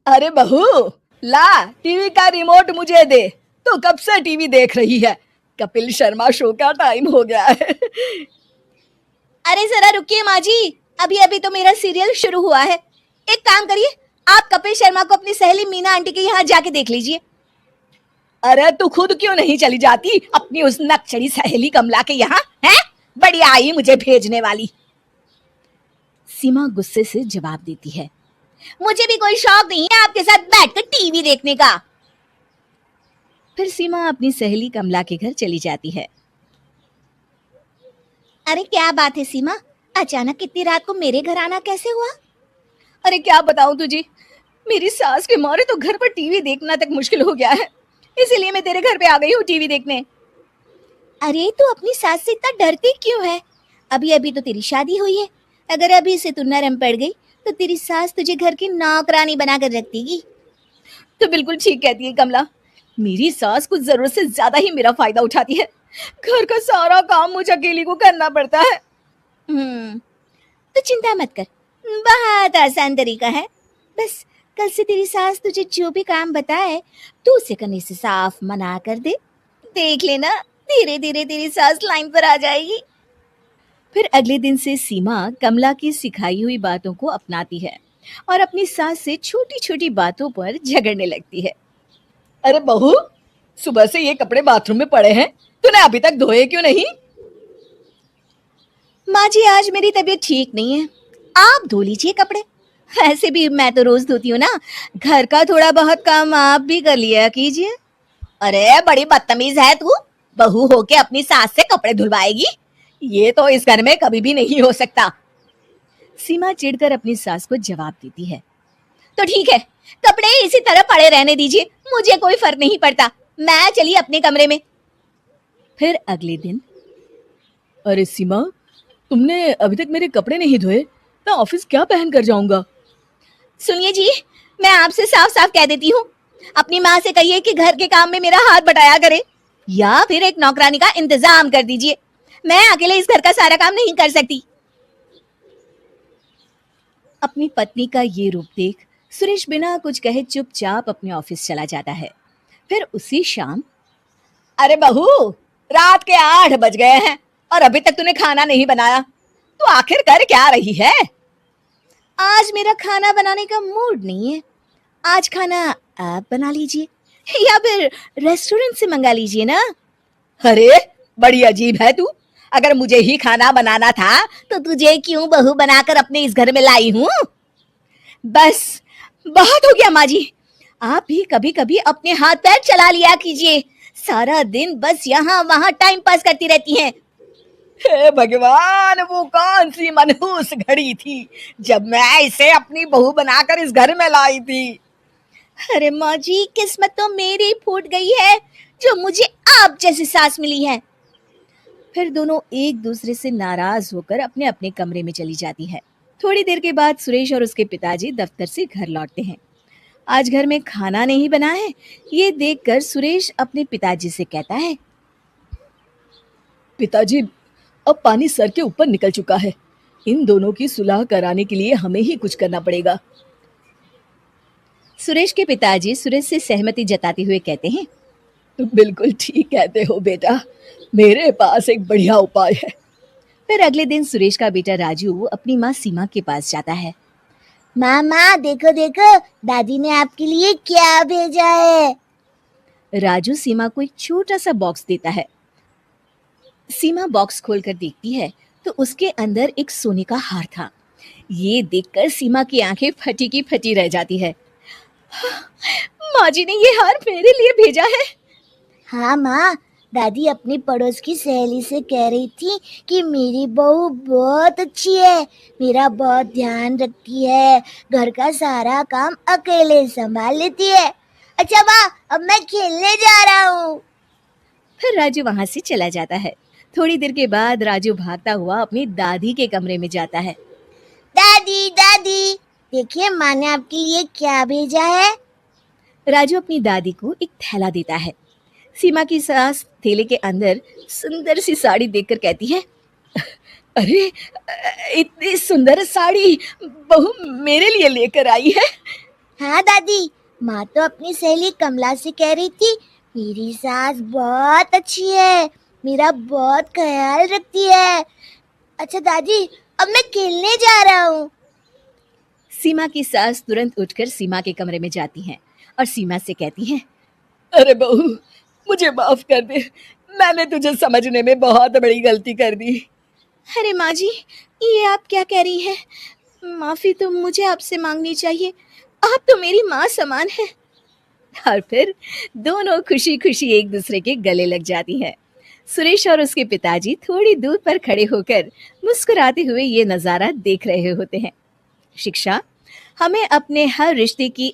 अरे बहू, ला टीवी का रिमोट मुझे दे। तू कब से टीवी देख रही है? कपिल शर्मा शो का टाइम हो गया है। अरे जरा रुकिए माँ जी, अभी अभी तो मेरा सीरियल शुरू हुआ है। एक काम करिए, आप कपिल शर्मा को अपनी सहेली मीना आंटी के यहाँ जाके देख लीजिए। अरे तू खुद क्यों नहीं चली जाती अपनी उस नक्चड़ी सहेली कमला के यहाँ? है बड़ी आई मुझे भेजने वाली। सीमा गुस्से से जवाब देती है, मुझे भी कोई शौक नहीं है आपके साथ बैठकर टीवी देखने का। फिर सीमा अपनी सहेली कमला के घर चली जाती है। अरे क्या बात है सीमा, अचानक इतनी रात को मेरे घर आना कैसे हुआ? अरे क्या बताऊं तुझे, मेरी सास के मारे तो घर पर टीवी देखना तक मुश्किल हो गया है, इसीलिए मैं तेरे घर पे आ गई हूँ टीवी देखने। अरे तू अपनी सास से इतना डरती क्यों है? अभी अभी तो तेरी शादी हुई है, अगर अभी से तू नरम पड़ गई तो तेरी सास तुझे घर की नौकरानी बनाकर रख देगी। तो बिल्कुल ठीक कहती है कमला, मेरी सास कुछ जरूरत से ज्यादा ही मेरा फायदा उठाती है। घर का सारा काम मुझे अकेली को करना पड़ता है। तो चिंता मत कर, बहुत आसान तरीका है। बस कल से तेरी सास तुझे जो भी काम बताए तू उसे करने से साफ मना कर दे। देख लेना, धीरे धीरे तेरी सास लाइन पर आ जाएगी। फिर अगले दिन से सीमा कमला की सिखाई हुई बातों को अपनाती है और अपनी सास से छोटी छोटी बातों पर झगड़ने लगती है। अरे बहू, सुबह से ये कपड़े बाथरूम में पड़े हैं, तूने अभी तक धोए क्यों नहीं? माँ जी आज मेरी तबीयत ठीक नहीं है, आप धो लीजिए कपड़े। ऐसे भी मैं तो रोज धोती हूँ ना, घर का थोड़ा बहुत काम आप भी कर लिया कीजिए। अरे बड़ी बदतमीज है तू, बहू होके अपनी सास से कपड़े धुलवाएगी? ये तो इस घर में कभी भी नहीं हो सकता। सीमा चिढ़कर अपनी सास को जवाब देती है। तो ठीक है, कपड़े इसी तरह पड़े रहने दीजिए, मुझे कोई फर्क नहीं पड़ता, मैं चली अपने कमरे में। फिर अगले दिन, अरे सीमा, तुमने अभी तक मेरे कपड़े नहीं धोए, मैं ऑफिस क्या पहन कर जाऊंगा? सुनिए जी, मैं आपसे साफ साफ कह देती हूँ, अपनी माँ से कहिए कि घर के काम में मेरा हाथ बटाया करे, या फिर एक नौकरानी का इंतजाम कर दीजिए। मैं अकेले इस घर का सारा काम नहीं कर सकती। अपनी पत्नी का ये रूप देख सुरेश बिना कुछ कहे चुपचाप अपने ऑफिस चला जाता है। फिर उसी शाम, अरे बहू, रात के 8 बज गए हैं और अभी तक तूने खाना नहीं बनाया, तो आखिर कर क्या रही है? आज मेरा खाना बनाने का मूड नहीं है, आज खाना आप बना लीजिए या फिर रेस्टोरेंट से मंगा लीजिए ना। अरे बड़ी अजीब है तू, अगर मुझे ही खाना बनाना था तो तुझे क्यों बहू बनाकर अपने इस घर में लाई हूँ? बस बहुत हो गया माँ जी, आप भी कभी कभी अपने हाथ पैर चला लिया कीजिए, सारा दिन बस यहाँ वहाँ टाइम पास करती रहती हैं। हे भगवान, वो कौन सी मनहूस घड़ी थी जब मैं इसे अपनी बहू बनाकर इस घर में लाई थी। अरे माँ जी, किस्मत तो मेरी फूट गई है जो मुझे आप जैसी सास मिली है। फिर दोनों एक दूसरे से नाराज होकर अपने अपने कमरे में चली जाती है। थोड़ी देर के बाद सुरेश और उसके पिताजी दफ्तर से घर लौटते हैं। आज घर में खाना नहीं बना है, ये देखकर सुरेश अपने पिताजी से कहता है, पिताजी, अब पानी सर के ऊपर निकल चुका है, इन दोनों की सुलह कराने के लिए हमें ही कुछ करना पड़ेगा। सुरेश के पिताजी सुरेश से सहमति जताते हुए कहते हैं, तुम बिल्कुल ठीक कहते हो बेटा, मेरे पास एक बढ़िया उपाय है। फिर अगले दिन सुरेश का बेटा राजू अपनी माँ सीमा के पास जाता है। मामा देखो देखो, दादी ने आपके लिए क्या भेजा है। राजू सीमा को एक छोटा सा बॉक्स देता है। सीमा बॉक्स खोलकर देखती है तो उसके अंदर एक सोने का हार था। ये देखकर सीमा की आंखें फटी की फटी रह जाती है। माँ जी ने ये हार मेरे लिए भेजा है। हाँ माँ, दादी अपनी पड़ोस की सहेली से कह रही थी कि मेरी बहू बहुत अच्छी है, मेरा बहुत ध्यान रखती है, घर का सारा काम अकेले संभाल लेती है। अच्छा वाह, अब मैं खेलने जा रहा हूँ। फिर राजू वहां से चला जाता है। थोड़ी देर के बाद राजू भागता हुआ अपनी दादी के कमरे में जाता है। दादी दादी, देखिए माँ ने आपके लिए क्या भेजा है। राजू अपनी दादी को एक थैला देता है। सीमा की सास थैले के अंदर सुंदर सी साड़ी देखकर कहती है, अरे इतनी सुंदर साड़ी बहू मेरे लिए लेकर आई है। हाँ दादी, माँ तो अपनी सहेली कमला से कह रही थी मेरी सास बहुत अच्छी है, मेरा बहुत ख्याल रखती है। अच्छा दादी, अब मैं खेलने जा रहा हूँ। सीमा की सास तुरंत उठकर सीमा के कमरे में जाती हैं और सीमा से कहती हैं, अरे बहू, मुझे माफ कर दे, मैंने तुझे समझने में बहुत बड़ी गलती कर दी। अरे माँ जी, ये आप क्या कह रही हैं? माफ़ी तो मुझे आपसे मांगनी चाहिए, आप तो मेरी माँ समान हैं। और फिर दोनों खुशी खुशी एक दूसरे के गले लग जाती हैं। सुरेश और उसके पिताजी थोड़ी दूर पर खड़े होकर मुस्कुराते हुए ये नजारा देख रहे होते हैं। शिक्षा हमें अपने हर रिश्ते की